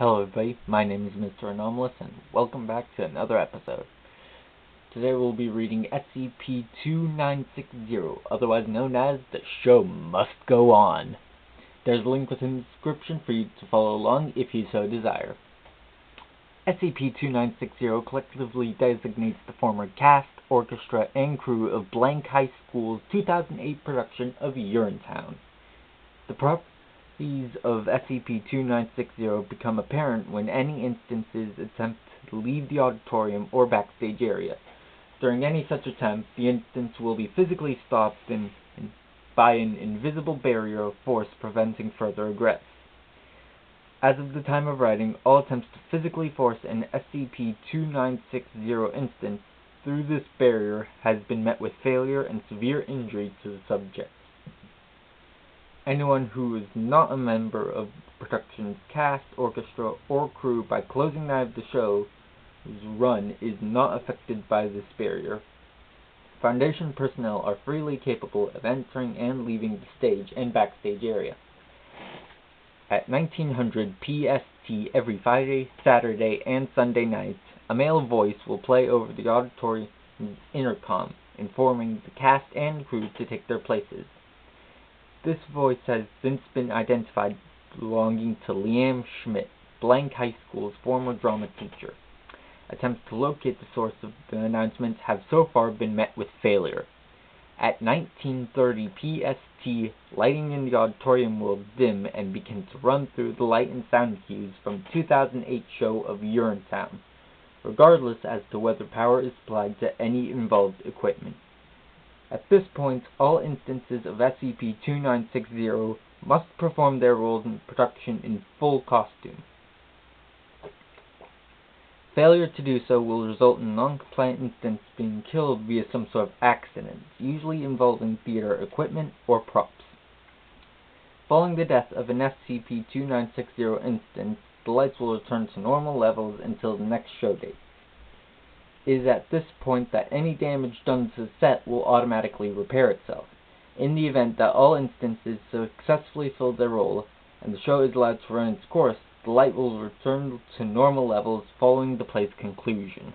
Hello everybody, my name is Mr. Anomalous and welcome back to another episode. Today we'll be reading SCP-2960, otherwise known as The Show Must Go On. There's a link within the description for you to follow along if you so desire. SCP-2960 collectively designates the former cast, orchestra, and crew of Blank High School's 2008 production of Urinetown. The properties of SCP-2960 become apparent when any instances attempt to leave the auditorium or backstage area. During any such attempt, the instance will be physically stopped by an invisible barrier of force preventing further egress. As of the time of writing, all attempts to physically force an SCP-2960 instance through this barrier has been met with failure and severe injury to the subject. Anyone who is not a member of the production's cast, orchestra, or crew by closing night of the show's run is not affected by this barrier. Foundation personnel are freely capable of entering and leaving the stage and backstage area. At 1900 PST every Friday, Saturday, and Sunday nights, a male voice will play over the auditorium's intercom, informing the cast and crew to take their places. This voice has since been identified belonging to Liam Schmidt, Blank High School's former drama teacher. Attempts to locate the source of the announcements have so far been met with failure. At 1930 PST, lighting in the auditorium will dim and begin to run through the light and sound cues from the 2008 show of Urinetown, regardless as to whether power is supplied to any involved equipment. At this point, all instances of SCP-2960 must perform their roles in production in full costume. Failure to do so will result in a non-compliant instance being killed via some sort of accident, usually involving theater equipment or props. Following the death of an SCP-2960 instance, the lights will return to normal levels until the next show date. It is at this point that any damage done to the set will automatically repair itself. In the event that all instances successfully fill their role, and the show is allowed to run its course, the light will return to normal levels following the play's conclusion.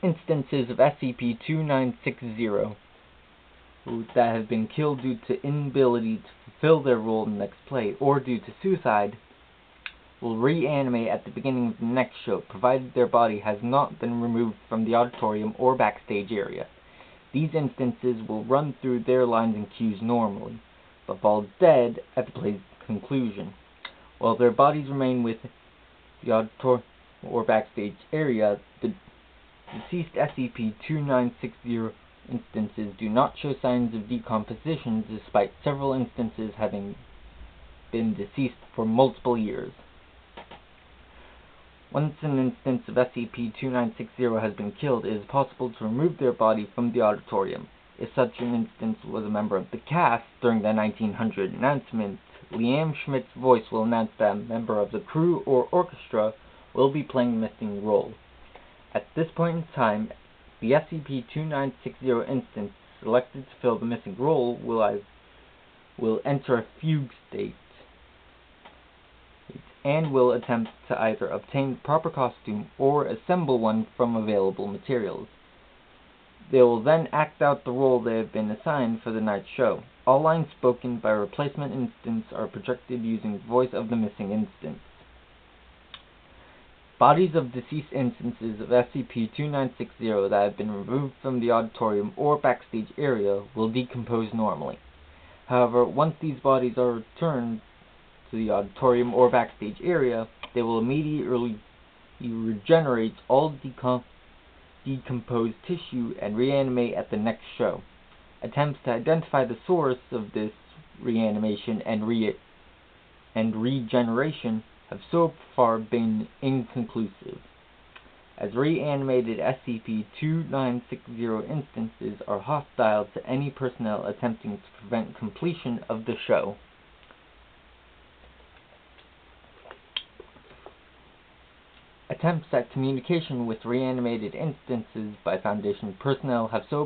Instances of SCP-2960 that have been killed due to inability to fulfill their role in the next play, or due to suicide, will reanimate at the beginning of the next show, provided their body has not been removed from the auditorium or backstage area. These instances will run through their lines and cues normally, but fall dead at the play's conclusion. While their bodies remain with the auditorium or backstage area, the deceased SCP-2960 instances do not show signs of decomposition, despite several instances having been deceased for multiple years. Once an instance of SCP-2960 has been killed, it is possible to remove their body from the auditorium. If such an instance was a member of the cast, during the 1900 announcement, Liam Schmidt's voice will announce that a member of the crew or orchestra will be playing the missing role. At this point in time, the SCP-2960 instance selected to fill the missing role will enter a fugue state, and will attempt to either obtain the proper costume or assemble one from available materials. They will then act out the role they have been assigned for the night's show. All lines spoken by a replacement instance are projected using the voice of the missing instance. Bodies of deceased instances of SCP-2960 that have been removed from the auditorium or backstage area will decompose normally. However, once these bodies are returned to the auditorium or backstage area, they will immediately regenerate all decomposed tissue and reanimate at the next show. Attempts to identify the source of this reanimation and regeneration have so far been inconclusive, as reanimated SCP-2960 instances are hostile to any personnel attempting to prevent completion of the show. Attempts at communication with reanimated instances by Foundation personnel have so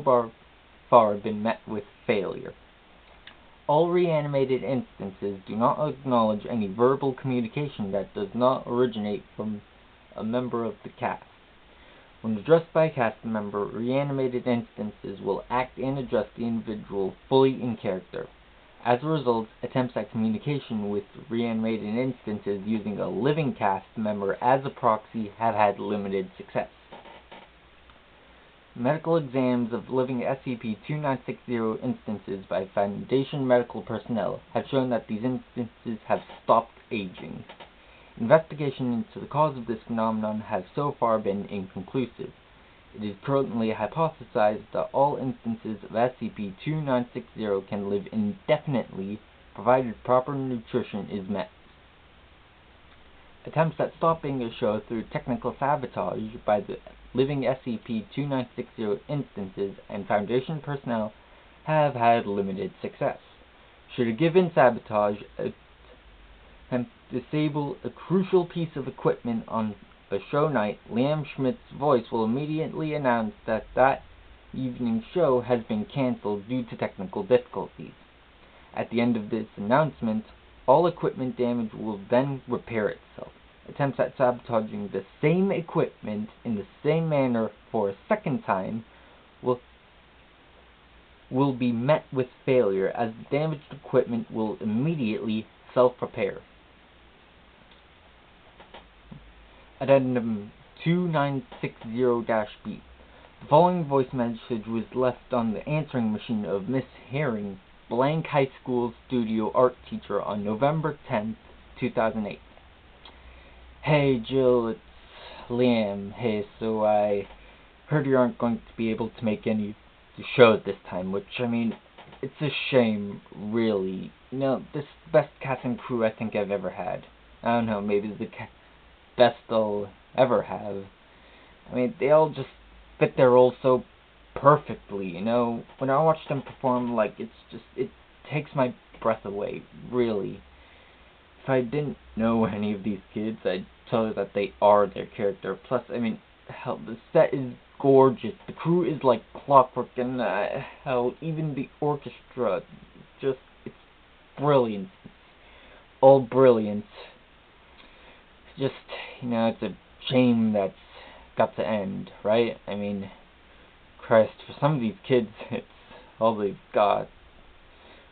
far been met with failure. All reanimated instances do not acknowledge any verbal communication that does not originate from a member of the cast. When addressed by a cast member, reanimated instances will act and address the individual fully in character. As a result, attempts at communication with reanimated instances using a living cast member as a proxy have had limited success. Medical exams of living SCP-2960 instances by Foundation medical personnel have shown that these instances have stopped aging. Investigation into the cause of this phenomenon has so far been inconclusive. It is currently hypothesized that all instances of SCP-2960 can live indefinitely, provided proper nutrition is met. Attempts at stopping the show through technical sabotage by the living SCP-2960 instances and Foundation personnel have had limited success. Should a given sabotage attempt to disable a crucial piece of equipment on a show night, Liam Schmidt's voice will immediately announce that that evening's show has been cancelled due to technical difficulties. At the end of this announcement, all equipment damage will then repair itself. Attempts at sabotaging the same equipment in the same manner for a second time will be met with failure, as the damaged equipment will immediately self-repair. Addendum 2960-B. The following voice message was left on the answering machine of Miss Herring, Blank High School studio art teacher, on November 10th, 2008. Hey Jill, it's Liam. Hey, so I heard you aren't going to be able to make any shows this time, which, I mean, it's a shame, really. You know, this is the best cast and crew I think I've ever had. I don't know, maybe the best I'll ever have. I mean, they all just fit their role so perfectly, you know. When I watch them perform, like, it takes my breath away, really. If I didn't know any of these kids, I'd tell you that they are their character. Plus, I mean, hell, the set is gorgeous. The crew is like clockwork, and hell, even the orchestra, it's brilliant. It's all brilliant. It's just, you know, it's a shame that's got to end, right? I mean, Christ, for some of these kids, it's all they've got.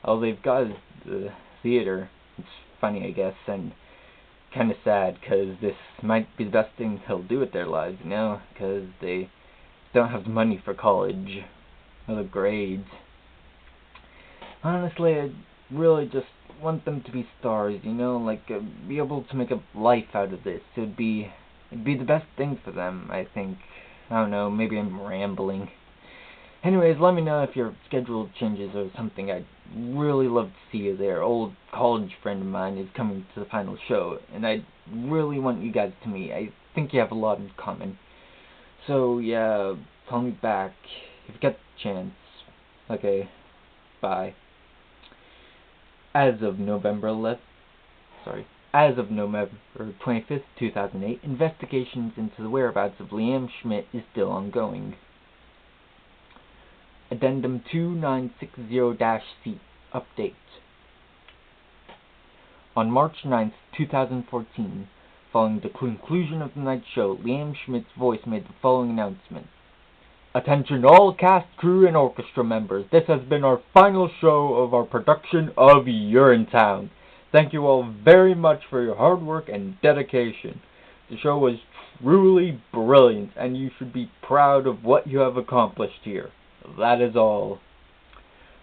All they've got is the theater. It's funny, I guess, and kind of sad, because this might be the best thing they'll do with their lives, you know, because they don't have the money for college or the grades. Honestly, I really just want them to be stars, you know, like, be able to make a life out of this. It'd be the best thing for them, I think. I don't know, maybe I'm rambling. Anyways, let me know if your schedule changes or something. I'd really love to see you there. Old college friend of mine is coming to the final show, and I really want you guys to meet. I think you have a lot in common. So, yeah, call me back if you get the chance. Okay, bye. As of November 25th, 2008, investigations into the whereabouts of Liam Schmidt is still ongoing. Addendum 2960-C. Update. On March 9th, 2014, following the conclusion of the night show, Liam Schmidt's voice made the following announcement. Attention all cast, crew, and orchestra members. This has been our final show of our production of Urinetown. Thank you all very much for your hard work and dedication. The show was truly brilliant, and you should be proud of what you have accomplished here. That is all.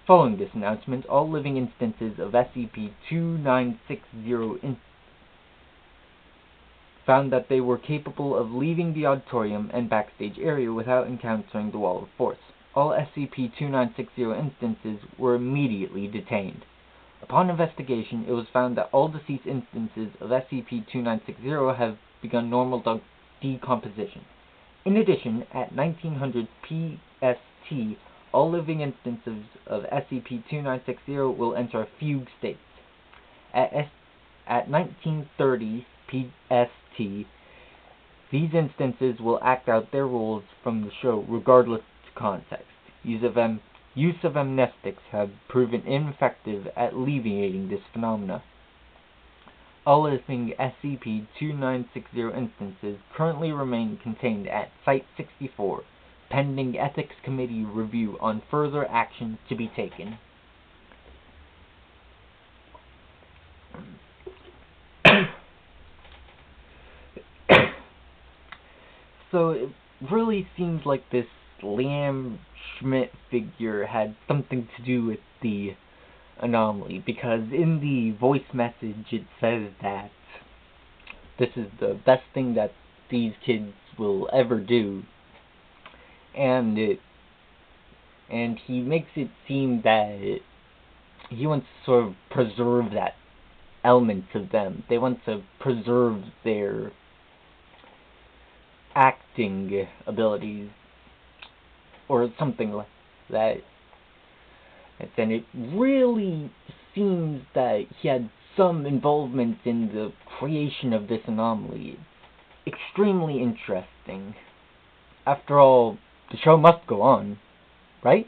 Following this announcement, all living instances of SCP-2960 found that they were capable of leaving the auditorium and backstage area without encountering the wall of force. All SCP-2960 instances were immediately detained. Upon investigation, it was found that all deceased instances of SCP-2960 have begun normal decomposition. In addition, at 1900 PST, all living instances of SCP-2960 will enter a fugue state. At 1930 PST, these instances will act out their roles from the show regardless of context. Use of use of amnestics have proven ineffective at alleviating this phenomena. All living SCP-2960 instances currently remain contained at Site-64, pending Ethics Committee review on further action to be taken. So it really seems like this Liam Schmidt figure had something to do with the anomaly, because in the voice message it says that this is the best thing that these kids will ever do, and he makes it seem that he wants to sort of preserve that element of them. They want to preserve their acting abilities or something like that. And then it really seems that he had some involvement in the creation of this anomaly. It's extremely interesting. After all, the show must go on, right?